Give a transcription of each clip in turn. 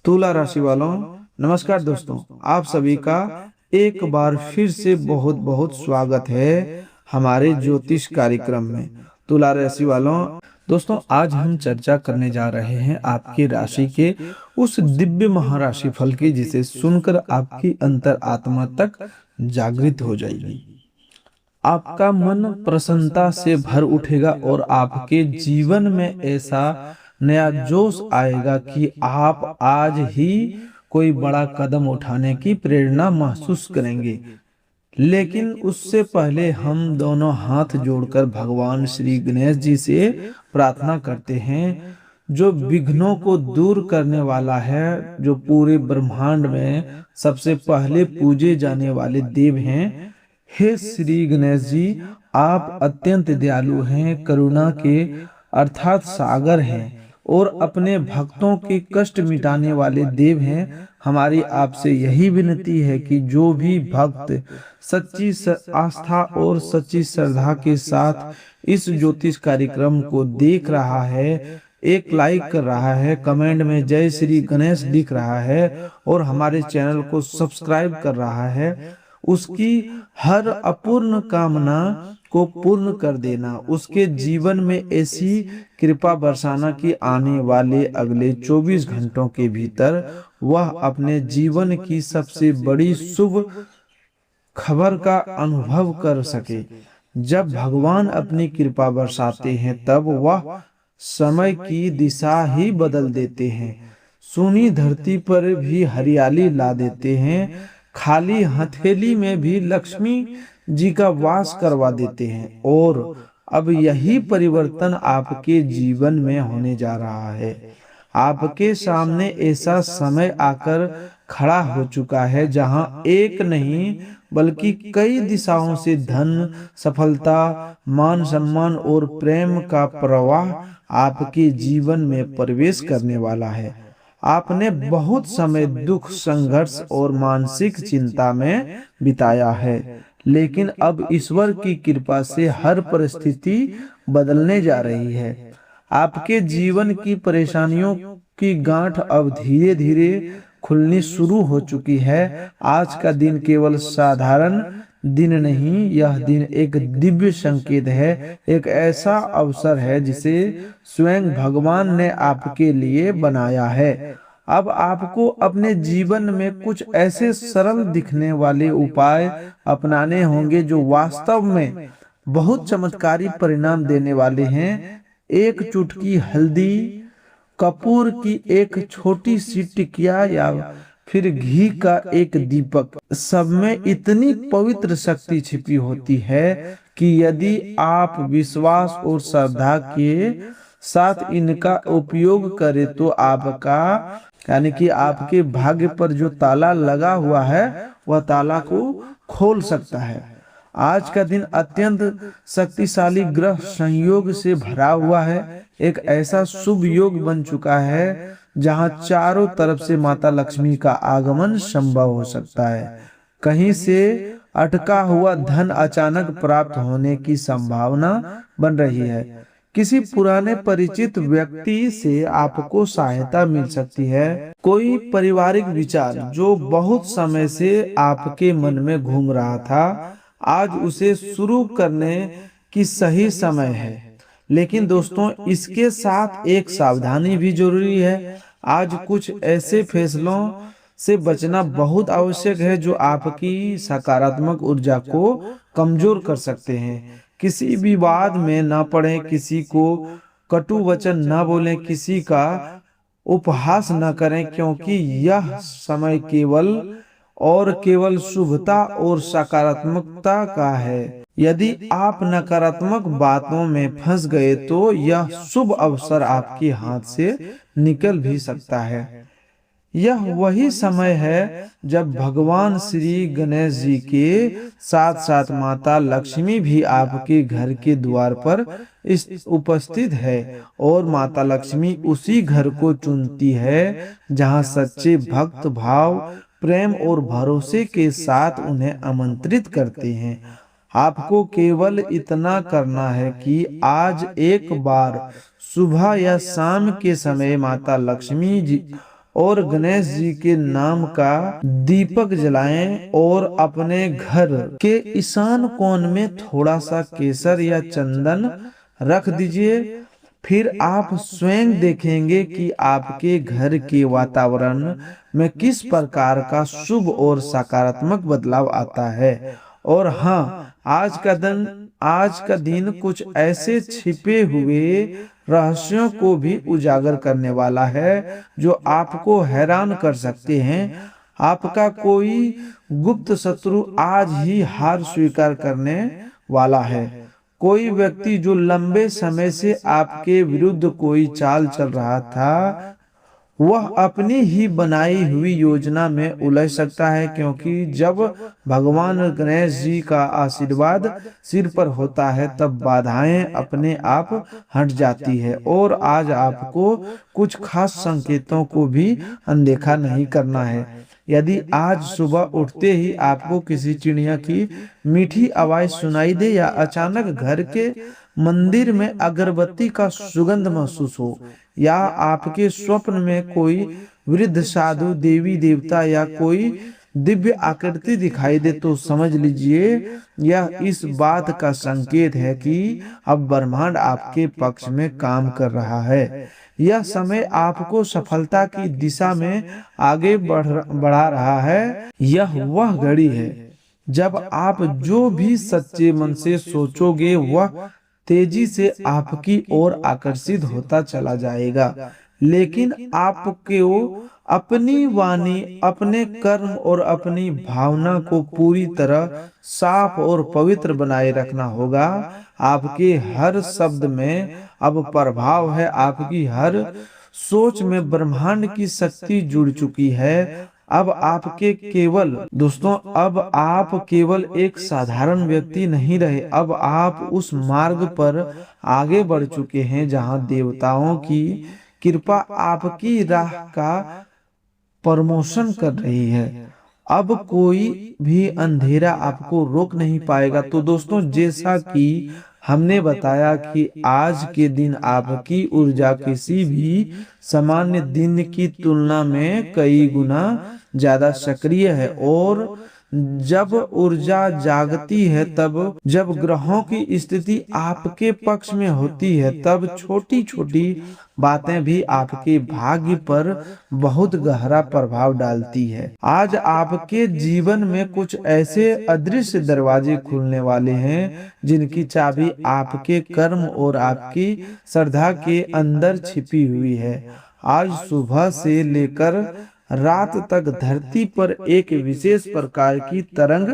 तुला राशि वालों, नमस्कार दोस्तों। आप सभी का एक बार फिर से बहुत बहुत स्वागत है हमारे ज्योतिष कार्यक्रम में। तुला राशि वालों, दोस्तों आज हम चर्चा करने जा रहे हैं आपकी राशि के उस दिव्य महाराशि फल की जिसे सुनकर आपकी अंतर आत्मा तक जागृत हो जाएगी। आपका मन प्रसन्नता से भर उठेगा और आपके जीवन में ऐसा नया जोश आएगा कि आप आज ही कोई बड़ा कदम उठाने की प्रेरणा महसूस करेंगे। लेकिन उससे पहले हम दोनों हाथ जोड़कर भगवान श्री गणेश जी से प्रार्थना करते हैं, जो विघ्नों को दूर करने वाला है, जो पूरे ब्रह्मांड में सबसे पहले पूजे जाने वाले देव हैं। हे श्री गणेश जी, आप अत्यंत दयालु हैं, करुणा के अर्थात सागर हैं और अपने भक्तों के कष्ट मिटाने वाले देव हैं। हमारी आपसे यही विनती है कि जो भी भक्त सच्ची आस्था और सच्ची श्रद्धा के साथ इस ज्योतिष कार्यक्रम को देख रहा है, एक लाइक कर रहा है, कमेंट में जय श्री गणेश लिख रहा है और हमारे चैनल को सब्सक्राइब कर रहा है, उसकी हर अपूर्ण कामना को पूर्ण कर देना, उसके जीवन में ऐसी कृपा बरसाना कि आने वाले अगले 24 घंटों के भीतर वह अपने जीवन की सबसे बड़ी शुभ खबर का अनुभव कर सके। जब भगवान अपनी कृपा बरसाते हैं तब वह समय की दिशा ही बदल देते हैं, सूनी धरती पर भी हरियाली ला देते हैं, खाली हथेली में भी लक्ष्मी जी का वास करवा देते हैं। और अब यही परिवर्तन आपके जीवन में होने जा रहा है। आपके सामने ऐसा समय आकर खड़ा हो चुका है जहां एक नहीं बल्कि कई दिशाओं से धन, सफलता, मान सम्मान और प्रेम का प्रवाह आपके जीवन में प्रवेश करने वाला है। आपने बहुत समय दुख, संघर्ष और मानसिक चिंता में बिताया है, लेकिन अब ईश्वर की कृपा से हर परिस्थिति बदलने जा रही है। आपके जीवन की परेशानियों की गांठ अब धीरे धीरे खुलनी शुरू हो चुकी है। आज का दिन केवल साधारण दिन नहीं, यह दिन एक दिव्य संकेत है, एक ऐसा अवसर है जिसे स्वयं भगवान ने आपके लिए बनाया है। अब आपको अपने जीवन में कुछ ऐसे सरल दिखने वाले उपाय अपनाने होंगे जो वास्तव में बहुत चमत्कारी परिणाम देने वाले हैं। एक चुटकी हल्दी, कपूर की एक छोटी सी टिकिया या फिर घी का एक दीपक, सब में इतनी पवित्र शक्ति छिपी होती है कि यदि आप विश्वास और श्रद्धा के साथ इनका उपयोग करें तो आपका यानी कि आपके भाग्य पर जो ताला लगा हुआ है वह ताला को खोल सकता है। आज का दिन अत्यंत शक्तिशाली ग्रह संयोग से भरा हुआ है। एक ऐसा शुभ योग बन चुका है जहां चारों तरफ से माता लक्ष्मी का आगमन संभव हो सकता है। कहीं से अटका हुआ धन अचानक प्राप्त होने की संभावना बन रही है। किसी पुराने परिचित व्यक्ति से आपको सहायता मिल सकती है। कोई पारिवारिक विचार जो बहुत समय से आपके मन में घूम रहा था, आज उसे शुरू करने की सही समय है। लेकिन दोस्तों, इसके साथ एक सावधानी भी जरूरी है। आज कुछ ऐसे फैसलों से बचना बहुत आवश्यक है जो आपकी सकारात्मक ऊर्जा को कमजोर कर सकते हैं। किसी विवाद में न पड़े, किसी को कटु वचन न बोलें, किसी का उपहास न करें, क्योंकि यह समय केवल शुभता और सकारात्मकता का है। यदि आप नकारात्मक बातों में फंस गए तो यह शुभ अवसर आपके हाथ से निकल भी सकता है। यह वही समय है जब भगवान श्री गणेश जी के साथ साथ माता लक्ष्मी भी आपके घर के द्वार पर उपस्थित है और माता लक्ष्मी उसी घर को चुनती है जहां सच्चे भक्त भाव, प्रेम और भरोसे के साथ उन्हें आमंत्रित करते हैं। आपको केवल इतना करना है कि आज एक बार सुबह या शाम के समय माता लक्ष्मी जी और गणेश जी के नाम का दीपक जलाएं और अपने घर के ईशान कोण में थोड़ा सा केसर या चंदन रख दीजिए। फिर आप स्वयं देखेंगे कि आपके घर के वातावरण में किस प्रकार का शुभ और सकारात्मक बदलाव आता है। और हाँ, आज का दिन कुछ ऐसे छिपे हुए रहस्यों को भी उजागर करने वाला है जो आपको हैरान कर सकते हैं। आपका कोई गुप्त शत्रु आज ही हार स्वीकार करने वाला है। कोई व्यक्ति जो लंबे समय से आपके विरुद्ध कोई चाल चल रहा था, वह अपनी ही बनाई हुई योजना में उलझ सकता है, क्योंकि जब भगवान गणेश जी का आशीर्वाद सिर पर होता है तब बाधाएं अपने आप हट जाती है। और आज आपको कुछ खास संकेतों को भी अनदेखा नहीं करना है। यदि आज सुबह उठते ही आपको किसी चिड़िया की मीठी आवाज सुनाई दे या अचानक घर के मंदिर में अगरबत्ती का सुगंध महसूस हो, या आपके स्वप्न में कोई वृद्ध साधु, देवी देवता या कोई दिव्य आकृति दिखाई दे, तो समझ लीजिए यह इस बात का संकेत है कि अब ब्रह्मांड आपके पक्ष में काम कर रहा है। यह समय आपको सफलता की दिशा में आगे बढ़ा रहा है। यह वह घड़ी है जब आप जो भी सच्चे मन से सोचोगे वह तेजी से आपकी ओर आकर्षित होता चला जाएगा। लेकिन आपको अपनी वाणी, अपने कर्म और अपनी भावना को पूरी तरह साफ और पवित्र बनाए रखना होगा। आपके हर शब्द में अब प्रभाव है, आपकी हर सोच में ब्रह्मांड की शक्ति जुड़ चुकी है। अब आप केवल एक साधारण व्यक्ति नहीं रहे, अब आप उस मार्ग पर आगे बढ़ चुके हैं जहां देवताओं की कृपा आपकी राह का प्रमोशन कर रही है। अब कोई भी अंधेरा आपको रोक नहीं पाएगा। तो दोस्तों, जैसा कि हमने बताया कि आज के दिन आपकी ऊर्जा किसी भी सामान्य दिन की तुलना में कई गुना ज्यादा सक्रिय है। और जब ऊर्जा जागती है, जब ग्रहों की स्थिति आपके पक्ष में होती है, तब छोटी छोटी बातें भी आपके भाग्य पर बहुत गहरा प्रभाव डालती है। आज आपके जीवन में कुछ ऐसे अदृश्य दरवाजे खुलने वाले हैं जिनकी चाबी आपके कर्म और आपकी श्रद्धा के अंदर छिपी हुई है। आज सुबह से लेकर रात तक धरती पर एक विशेष प्रकार की तरंग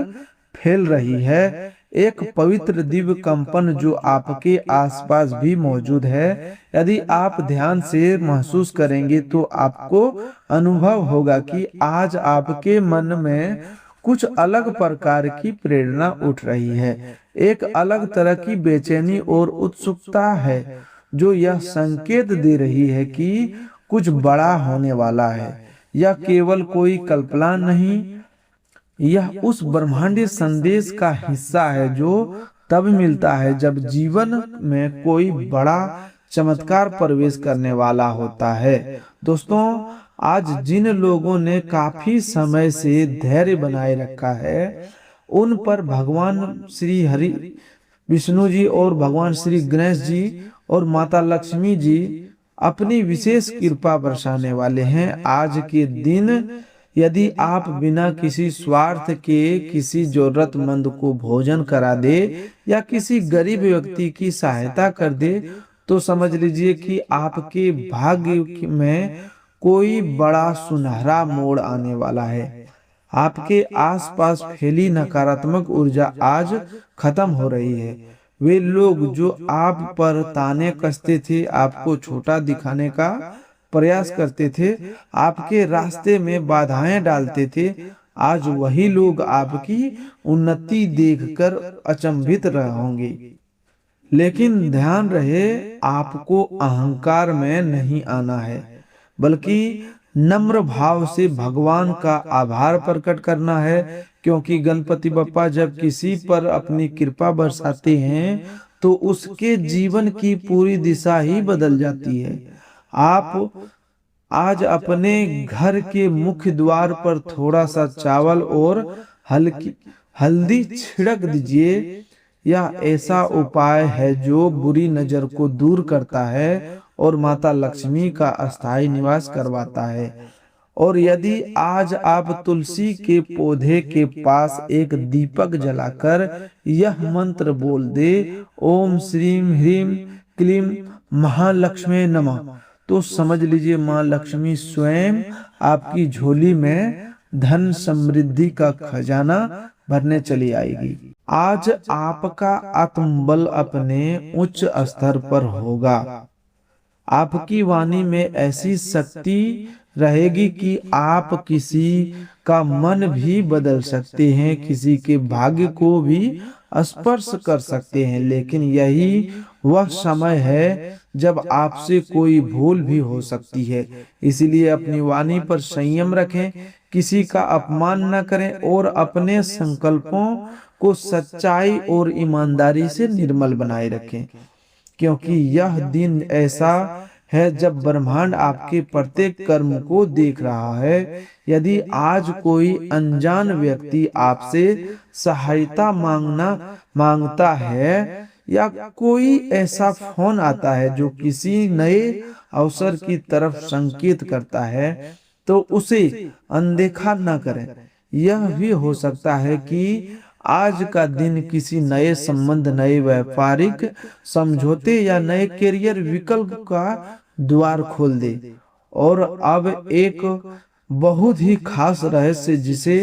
फैल रही है, एक पवित्र दिव्य कंपन जो आपके आसपास भी मौजूद है। यदि आप ध्यान से महसूस करेंगे तो आपको अनुभव होगा कि आज आपके मन में कुछ अलग प्रकार की प्रेरणा उठ रही है। एक अलग तरह की बेचैनी और उत्सुकता है जो यह संकेत दे रही है कि कुछ बड़ा होने वाला है। यह केवल कोई कल्पना नहीं, यह उस ब्रह्मांडीय संदेश का हिस्सा है जो तब मिलता है जब जीवन में कोई बड़ा चमत्कार प्रवेश करने वाला होता है। दोस्तों, आज जिन लोगों ने काफी समय से धैर्य बनाए रखा है, उन पर भगवान श्री हरि विष्णु जी और भगवान श्री गणेश जी और माता लक्ष्मी जी अपनी विशेष कृपा बरसाने वाले हैं। आज के दिन यदि आप बिना किसी स्वार्थ के किसी जरूरतमंद को भोजन करा दे या किसी गरीब व्यक्ति की सहायता कर दे, तो समझ लीजिए कि आपके भाग्य में कोई बड़ा सुनहरा मोड़ आने वाला है। आपके आसपास फैली नकारात्मक ऊर्जा आज खत्म हो रही है। वे लोग जो आप पर ताने कसते थे, आपको छोटा दिखाने का प्रयास करते थे, आपके रास्ते में बाधाएं डालते थे, आज वही लोग आपकी उन्नति देखकर अचंभित रहे होंगे। लेकिन ध्यान रहे, आपको अहंकार में नहीं आना है, बल्कि नम्र भाव से भगवान का आभार प्रकट करना है। क्योंकि गणपति बप्पा जब किसी पर अपनी कृपा बरसाते हैं तो उसके जीवन की पूरी दिशा ही बदल जाती है। आप आज अपने घर के मुख्य द्वार पर थोड़ा सा चावल और हल्की हल्दी छिड़क दीजिए। यह ऐसा उपाय है जो बुरी नजर को दूर करता है और माता लक्ष्मी का अस्थायी निवास करवाता है। और यदि आज आप तुलसी के पौधे के पास एक दीपक जलाकर यह मंत्र बोल दे, ओम श्रीम ह्रीम क्लीम महालक्ष्मी नमः, तो समझ लीजिए माँ लक्ष्मी स्वयं आपकी झोली में धन समृद्धि का खजाना भरने चली आएगी। आज आपका आत्मबल अपने उच्च स्तर पर होगा। आपकी वाणी में ऐसी शक्ति रहेगी कि आप किसी का मन भी बदल सकते हैं, किसी के भाग्य को भी स्पर्श कर सकते हैं। लेकिन यही वह समय है जब आपसे कोई भूल भी हो सकती है। इसलिए अपनी वाणी पर संयम रखें, किसी का अपमान न करें और अपने संकल्पों को सच्चाई और ईमानदारी से निर्मल बनाए रखें, क्योंकि यह दिन ऐसा है जब ब्रह्मांड आपके प्रत्येक कर्म को देख रहा है। यदि आज कोई अनजान व्यक्ति आपसे सहायता मांगता है या कोई ऐसा फोन आता है जो किसी नए अवसर की तरफ संकेत करता है, तो उसे अनदेखा न करें। यह भी हो सकता है कि आज का दिन किसी नए संबंध, नए व्यापारिक समझौते या नए करियर विकल्प का द्वार खोल दे। और अब एक बहुत ही खास रहस्य जिसे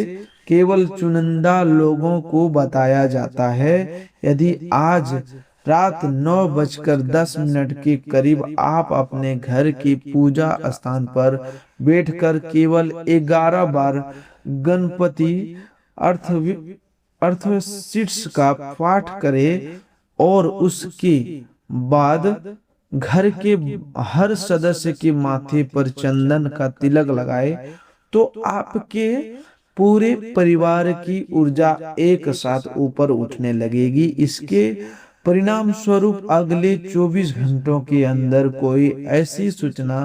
केवल चुनिंदा लोगों को बताया जाता है। यदि आज रात 9:10 के करीब आप अपने घर के पूजा स्थान पर बैठकर केवल 11 बार गणपति अर्थशीर्ष का पाठ करें और उसके बाद घर के हर सदस्य के माथे पर चंदन का तिलक लगाए, तो आपके पूरे परिवार की ऊर्जा एक साथ ऊपर उठने लगेगी। इसके परिणाम स्वरूप अगले 24 घंटों के अंदर कोई ऐसी सूचना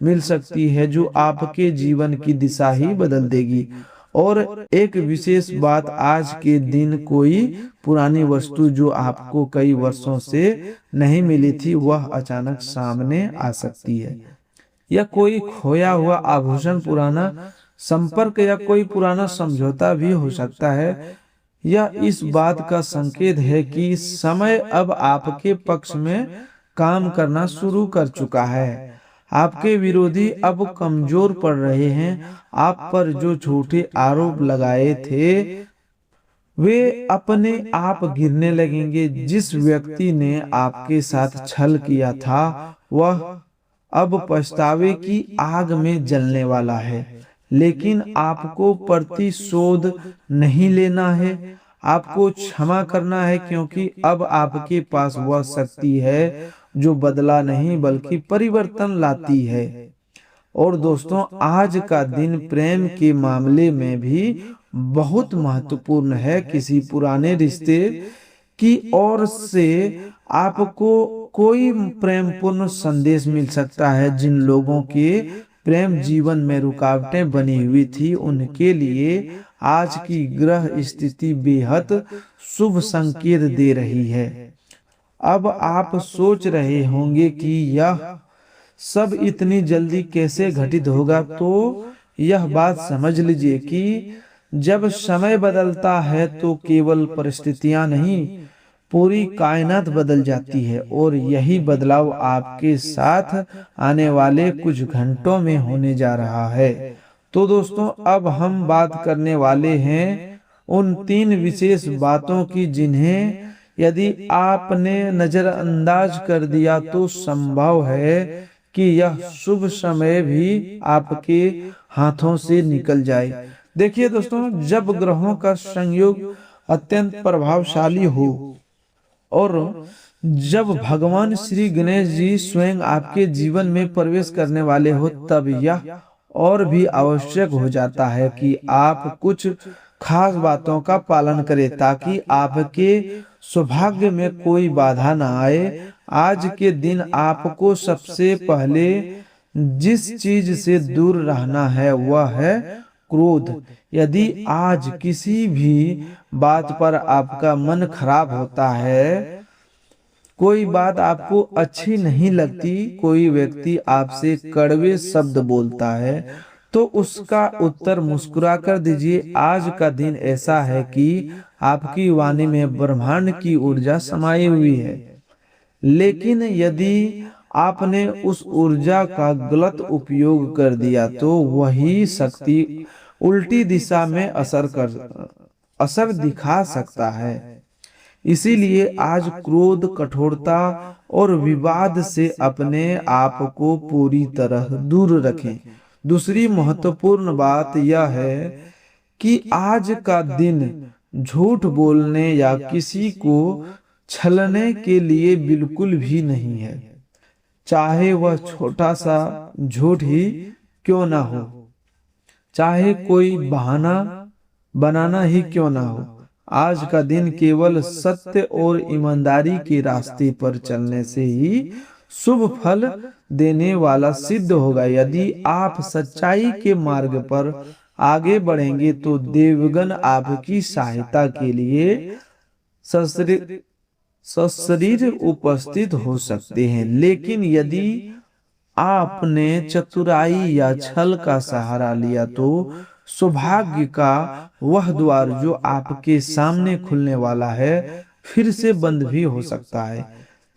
मिल सकती है जो आपके जीवन की दिशा ही बदल देगी। और एक विशेष बात, आज के दिन कोई पुरानी वस्तु जो आपको कई वर्षों से नहीं मिली थी, वह अचानक सामने आ सकती है। या कोई खोया हुआ आभूषण, पुराना संपर्क या कोई पुराना समझौता भी हो सकता है। यह इस बात का संकेत है कि समय अब आपके पक्ष में काम करना शुरू कर चुका है। आपके विरोधी अब कमजोर पड़ रहे हैं। आप पर जो झूठे आरोप लगाए थे वे अपने आप गिरने लगेंगे। जिस व्यक्ति ने आपके साथ छल किया था वह अब पछतावे की आग में जलने वाला है। लेकिन आपको प्रतिशोध नहीं लेना है, आपको क्षमा करना है, क्योंकि अब आपके पास वह शक्ति है जो बदला नहीं बल्कि परिवर्तन लाती है। और दोस्तों, आज का दिन प्रेम के मामले में भी बहुत महत्वपूर्ण है। किसी पुराने रिश्ते की ओर से आपको कोई प्रेमपूर्ण संदेश मिल सकता है। जिन लोगों के प्रेम जीवन में रुकावटें बनी हुई थी, उनके लिए आज की ग्रह स्थिति बेहद शुभ संकेत दे रही है। अब आप सोच रहे होंगे कि यह सब इतनी जल्दी कैसे घटित होगा, तो यह बात समझ लीजिए कि जब समय बदलता है तो केवल परिस्थितियां नहीं, पूरी कायनात बदल जाती है। और यही बदलाव आपके साथ आने वाले कुछ घंटों में होने जा रहा है। तो दोस्तों, अब हम बात करने वाले हैं उन 3 विशेष बातों की जिन्हें यदि आपने नजरअंदाज कर दिया तो संभव है कि यह शुभ समय भी आपके हाथों से निकल जाए। देखिए दोस्तों, जब ग्रहों का संयोग अत्यंत प्रभावशाली हो और जब भगवान श्री गणेश जी स्वयं आपके जीवन में प्रवेश करने वाले हो, तब यह और भी आवश्यक हो जाता है कि आप कुछ खास बातों का पालन करें ताकि आपके सौभाग्य में कोई बाधा न आए। आज के दिन आपको सबसे पहले जिस चीज से दूर रहना है वह है क्रोध। यदि आज किसी भी बात पर आपका मन खराब होता है, कोई बात आपको अच्छी नहीं लगती, कोई व्यक्ति आपसे कड़वे शब्द बोलता है, तो उसका उत्तर मुस्कुरा कर दीजिए। आज का दिन ऐसा है कि आपकी वाणी में ब्रह्मांड की ऊर्जा समाई हुई है, लेकिन यदि आपने उस ऊर्जा का गलत उपयोग कर दिया तो वही शक्ति उल्टी दिशा में असर दिखा सकता है। इसीलिए आज क्रोध, कठोरता और विवाद से अपने आप को पूरी तरह दूर रखें। दूसरी महत्वपूर्ण बात यह है कि आज का दिन झूठ बोलने या किसी को छलने के लिए बिल्कुल भी नहीं है, चाहे वह छोटा सा झूठ ही क्यों ना हो, चाहे कोई बहाना बनाना ही क्यों ना हो। आज का दिन केवल सत्य और ईमानदारी के रास्ते पर चलने से ही शुभ फल देने वाला सिद्ध होगा। यदि आप सच्चाई के मार्ग पर आगे बढ़ेंगे तो देवगण आपकी सहायता के लिए सशरीर उपस्थित हो सकते हैं। लेकिन यदि आपने चतुराई या छल का सहारा लिया तो सौभाग्य का वह द्वार जो आपके सामने खुलने वाला है फिर से बंद भी हो सकता है।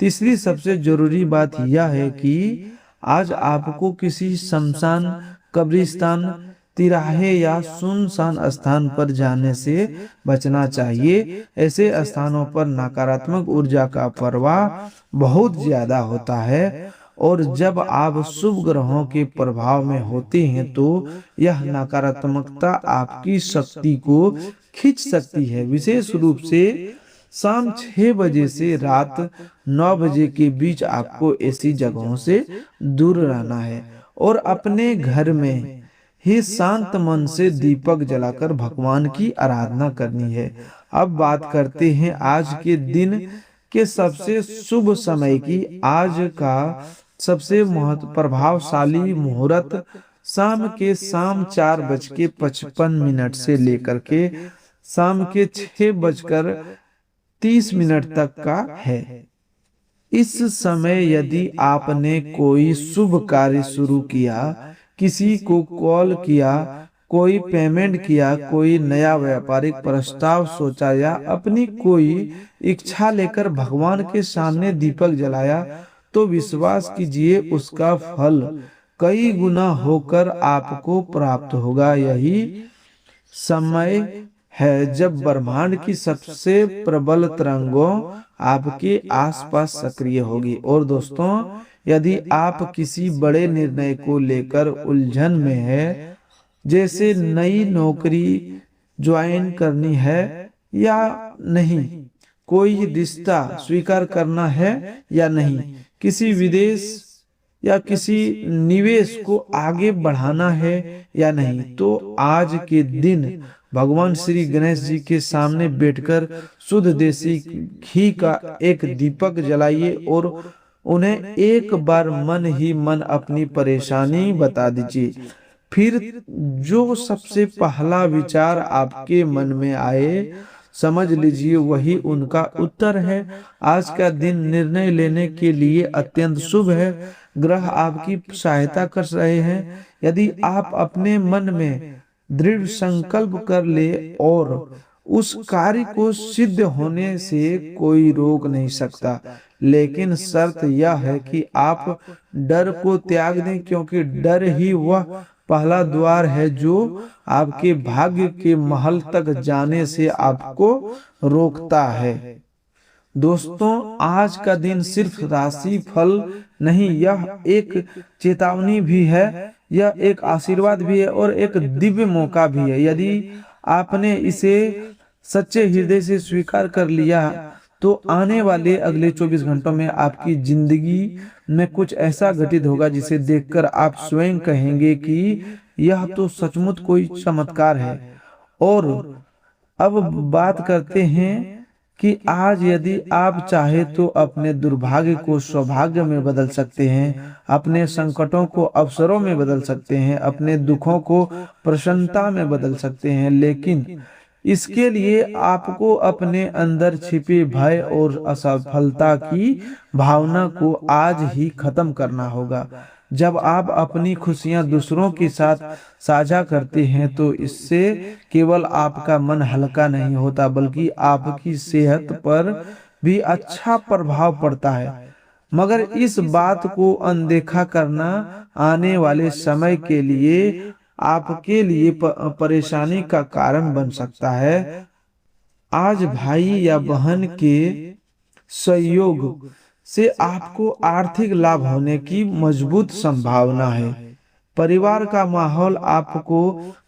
तीसरी सबसे जरूरी बात यह है कि आज आपको किसी शमशान, कब्रिस्तान, तिराहे या सुनसान स्थान पर जाने से बचना चाहिए। ऐसे स्थानों पर नकारात्मक ऊर्जा का प्रवाह बहुत ज्यादा होता है और जब आप शुभ ग्रहों के प्रभाव में होते हैं तो यह नकारात्मकता आपकी शक्ति को खींच सकती है। विशेष रूप से शाम 6 बजे से रात 9 बजे के बीच आपको ऐसी जगहों से दूर रहना है और अपने घर में ही शांत मन से दीपक जलाकर भगवान की आराधना करनी है। अब बात करते हैं आज के दिन के सबसे शुभ समय की। आज का सबसे प्रभावशाली मुहूर्त शाम 4:55 से लेकर के शाम के 6:30 तक का है। इस समय यदि आपने कोई शुभ कार्य शुरू किया, किसी को कॉल किया, कोई पेमेंट किया, कोई नया व्यापारिक प्रस्ताव सोचा या अपनी कोई इच्छा लेकर भगवान के सामने दीपक जलाया, तो विश्वास कीजिए उसका फल कई गुना होकर आपको प्राप्त होगा। यही समय है जब ब्रह्मांड की सबसे प्रबल तरंगों आपके आसपास सक्रिय होगी। और दोस्तों, यदि आप किसी बड़े निर्णय को लेकर उलझन में है, जैसे नई नौकरी ज्वाइन करनी है या नहीं, कोई रिश्ता स्वीकार करना है या नहीं, किसी विदेश या किसी निवेश को आगे बढ़ाना है या नहीं, तो आज के दिन भगवान श्री गणेश जी के सामने बैठकर शुद्ध देसी घी का एक दीपक जलाइए और उन्हें एक बार मन ही मन अपनी परेशानी बता दीजिए। फिर जो सबसे पहला विचार आपके मन में आए, समझ लीजिए वही उनका उत्तर है। आज का दिन निर्णय लेने के लिए अत्यंत शुभ है। ग्रह आपकी सहायता कर रहे हैं। यदि आप अपने मन में दृढ़ संकल्प कर ले और उस कार्य को सिद्ध होने से कोई रोक नहीं सकता। लेकिन शर्त यह है कि आप डर को त्याग दें, क्योंकि डर ही वह पहला द्वार है जो आपके भाग्य के महल तक जाने से आपको रोकता है। दोस्तों, आज का दिन सिर्फ राशि फल नहीं, यह एक चेतावनी भी है, यह एक आशीर्वाद भी है और एक दिव्य मौका भी है। यदि आपने इसे सच्चे हृदय से स्वीकार कर लिया तो आने वाले अगले 24 घंटों में आपकी जिंदगी में कुछ ऐसा घटित होगा जिसे देखकर आप स्वयं कहेंगे कि यह तो सचमुच कोई चमत्कार है। और अब बात करते हैं कि आज यदि आप चाहे तो अपने दुर्भाग्य को सौभाग्य में बदल सकते हैं, अपने संकटों को अवसरों में बदल सकते हैं, अपने दुखों को प्रसन्नता में बदल सकते हैं। लेकिन इसके लिए आपको अपने अंदर छिपे भय और असफलता की भावना को आज ही खत्म करना होगा। जब आप अपनी खुशियां दूसरों के साथ साझा करते हैं तो इससे केवल आपका मन हल्का नहीं होता, बल्कि आपकी सेहत पर भी अच्छा प्रभाव पड़ता है। मगर इस बात को अनदेखा करना आने वाले समय के लिए आपके लिए परेशानी का कारण बन सकता है। आज भाई या बहन के सहयोग से आपको आर्थिक लाभ होने की मजबूत संभावना है। परिवार का माहौल आपको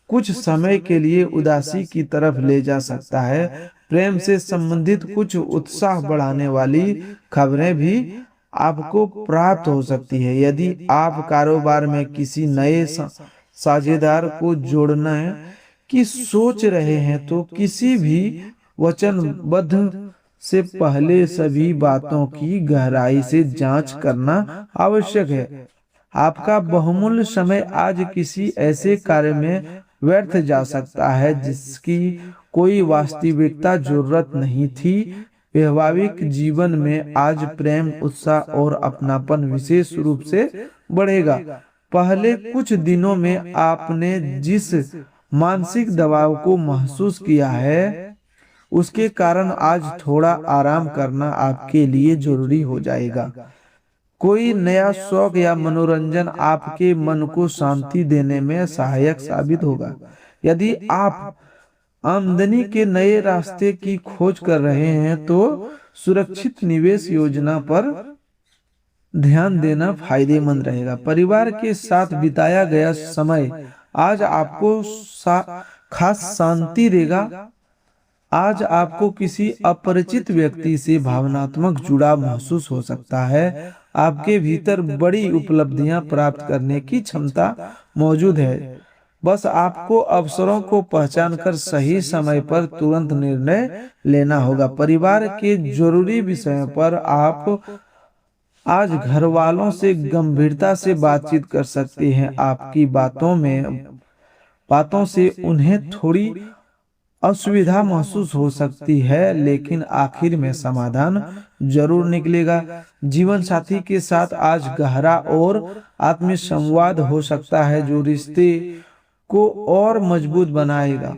कुछ समय के लिए उदासी की तरफ ले जा सकता है। प्रेम से संबंधित कुछ उत्साह बढ़ाने वाली खबरें भी आपको प्राप्त हो सकती है। यदि आप कारोबार में किसी नए साझेदार को जोड़ने की सोच रहे हैं तो किसी भी वचनबद्ध से पहले सभी बातों की गहराई से जांच करना आवश्यक है। आपका बहुमूल्य समय आज किसी ऐसे कार्य में व्यर्थ जा सकता है जिसकी कोई वास्तविकता जरूरत नहीं थी। वैवाहिक जीवन में आज प्रेम, उत्साह और अपनापन विशेष रूप से बढ़ेगा। पहले कुछ दिनों में आपने जिस मानसिक दबाव को महसूस किया है उसके कारण आज थोड़ा आराम करना आपके लिए जरूरी हो जाएगा। कोई नया शौक या मनोरंजन आपके मन को शांति देने में सहायक साबित होगा। यदि आप आमदनी के नए रास्ते की खोज कर रहे हैं तो सुरक्षित निवेश योजना पर ध्यान देना फायदेमंद रहेगा। परिवार के साथ बिताया गया समय आज आपको खास शांति देगा। आज आपको किसी अपरिचित व्यक्ति से भावनात्मक जुड़ाव महसूस हो सकता है। आपके भीतर बड़ी उपलब्धियां प्राप्त करने की क्षमता मौजूद है। बस आपको अवसरों को पहचानकर सही समय पर तुरंत निर्णय लेना होगा। परिवार के जरूरी विषयों पर आप आज घर वालों से गंभीरता से बातचीत कर सकते हैं। आपकी बातों से उन्हें थोड़ी असुविधा महसूस हो सकती है, लेकिन आखिर में समाधान जरूर निकलेगा। जीवन साथी के साथ आज गहरा और आत्मीय संवाद हो सकता है जो रिश्ते को और मजबूत बनाएगा।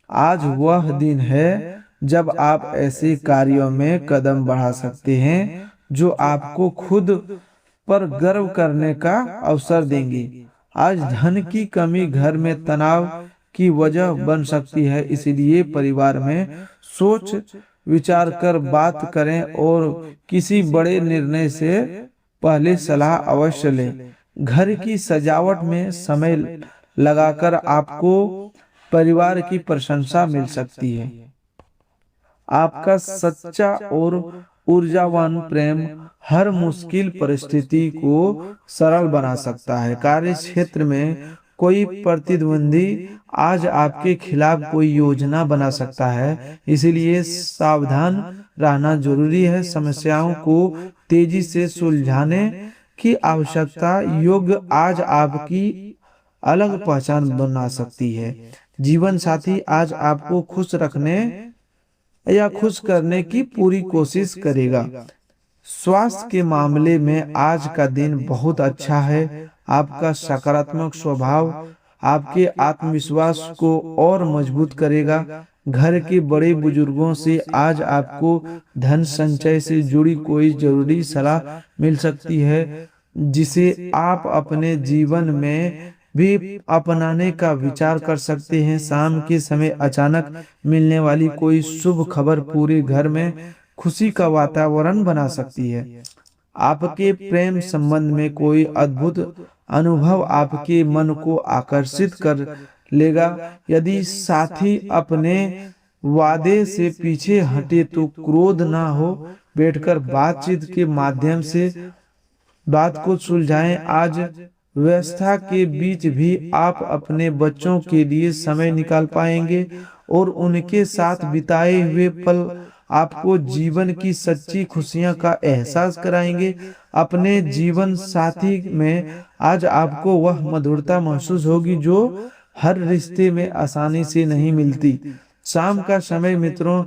आज वह दिन है जब आप ऐसे कार्यों में कदम बढ़ा सकते हैं जो आपको खुद पर गर्व करने का अवसर देंगे। आज धन की कमी घर में तनाव की वजह बन सकती है, इसलिए परिवार में सोच विचार कर बात करें और किसी बड़े निर्णय से पहले सलाह अवश्य लें। घर की सजावट में समय लगाकर आपको परिवार की प्रशंसा मिल सकती है। आपका सच्चा और ऊर्जावान प्रेम हर मुश्किल परिस्थिति को सरल बना सकता है। कार्य क्षेत्र में कोई प्रतिद्वंदी आज आपके खिलाफ कोई योजना बना सकता है, इसलिए सावधान रहना जरूरी है। समस्याओं को तेजी से सुलझाने की आवश्यकता योग्य आज आपकी अलग पहचान बना सकती है। जीवन साथी आज आपको खुश रखने या खुश करने की पूरी कोशिश करेगा। स्वास्थ्य के मामले में आज का दिन बहुत अच्छा है। आपका सकारात्मक स्वभाव आपके आत्मविश्वास को और मजबूत करेगा। घर के बड़े बुजुर्गों से आज आपको धन संचय से जुड़ी कोई जरूरी सलाह मिल सकती है जिसे आप अपने जीवन में भी अपनाने का विचार कर सकते हैं। शाम के समय अचानक मिलने वाली कोई शुभ खबर पूरे घर में खुशी का वातावरण बना सकती है। आपके प्रेम संबंध में कोई अद्भुत अनुभव आपके मन को आकर्षित कर लेगा। यदि साथी अपने वादे से पीछे हटे तो क्रोध ना हो, बैठकर बातचीत के माध्यम से बात को सुलझाएं। आज व्यवस्था के बीच भी आप अपने बच्चों के लिए समय निकाल पाएंगे और उनके साथ बिताए हुए पल आपको जीवन की सच्ची खुशियां का एहसास कराएंगे। अपने जीवन साथी में आज आपको वह मधुरता महसूस होगी जो हर रिश्ते में आसानी से नहीं मिलती। शाम का समय मित्रों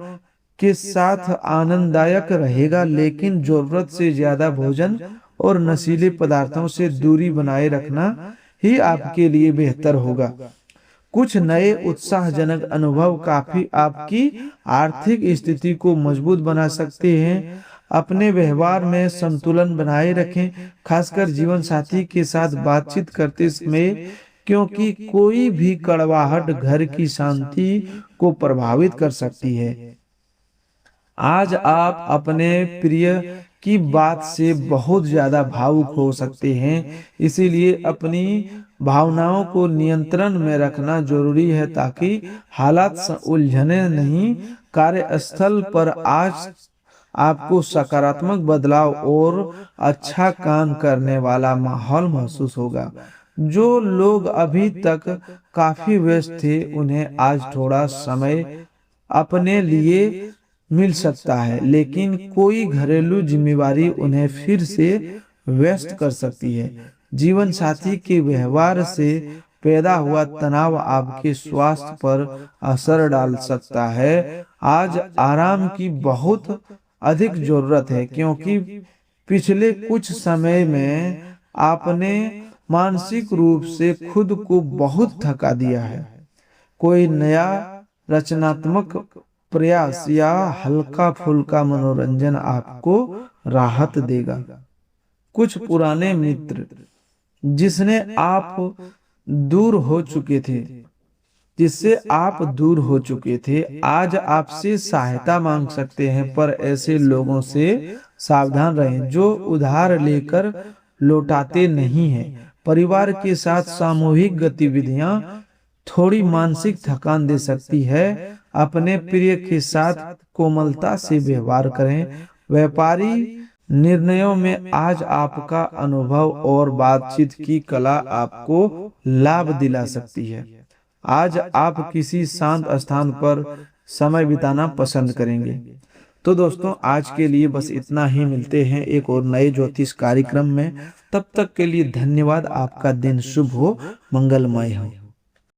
के साथ आनंददायक रहेगा, लेकिन जरूरत से ज्यादा भोजन और नशीले पदार्थों से दूरी बनाए रखना ही आपके लिए बेहतर होगा। कुछ नए उत्साहजनक अनुभव काफी आपकी आर्थिक स्थिति को मजबूत बना सकते हैं। अपने व्यवहार में संतुलन बनाए रखें, खासकर जीवन साथी के साथ बातचीत करते समय, क्योंकि कोई भी कड़वाहट घर की शांति को प्रभावित कर सकती है। आज आप अपने प्रिय की बात से बहुत ज्यादा भावुक हो सकते हैं, इसीलिए अपनी भावनाओं को नियंत्रण में रखना जरूरी है ताकि हालात उलझने नहीं। कार्यस्थल पर आज आपको सकारात्मक बदलाव और अच्छा काम करने वाला माहौल महसूस होगा। जो लोग अभी तक काफी व्यस्त थे, उन्हें आज थोड़ा समय अपने लिए मिल सकता है, लेकिन कोई घरेलू जिम्मेवारी उन्हें फिर से व्यस्त कर सकती है। जीवन साथी के व्यवहार से पैदा हुआ तनाव आपके स्वास्थ्य पर असर डाल सकता है। आज आराम की बहुत अधिक जरूरत है, क्योंकि पिछले कुछ समय में आपने मानसिक रूप से खुद को बहुत थका दिया है। कोई नया रचनात्मक प्रयास या हल्का फुल्का मनोरंजन आपको राहत देगा। कुछ पुराने मित्र जिससे आप दूर हो चुके थे, आज आपसे सहायता मांग सकते हैं, पर ऐसे लोगों से सावधान रहें जो उधार लेकर लौटाते नहीं हैं। परिवार के साथ सामूहिक गतिविधियां थोड़ी मानसिक थकान दे सकती है। अपने प्रिय के साथ कोमलता से व्यवहार करें। व्यापारी निर्णयों में आज आपका अनुभव और बातचीत की कला आपको लाभ दिला सकती है। आज आप किसी शांत स्थान पर समय बिताना पसंद करेंगे। तो दोस्तों, आज के लिए बस इतना ही। मिलते हैं एक और नए ज्योतिष कार्यक्रम में। तब तक के लिए धन्यवाद। आपका दिन शुभ हो, मंगलमय हो।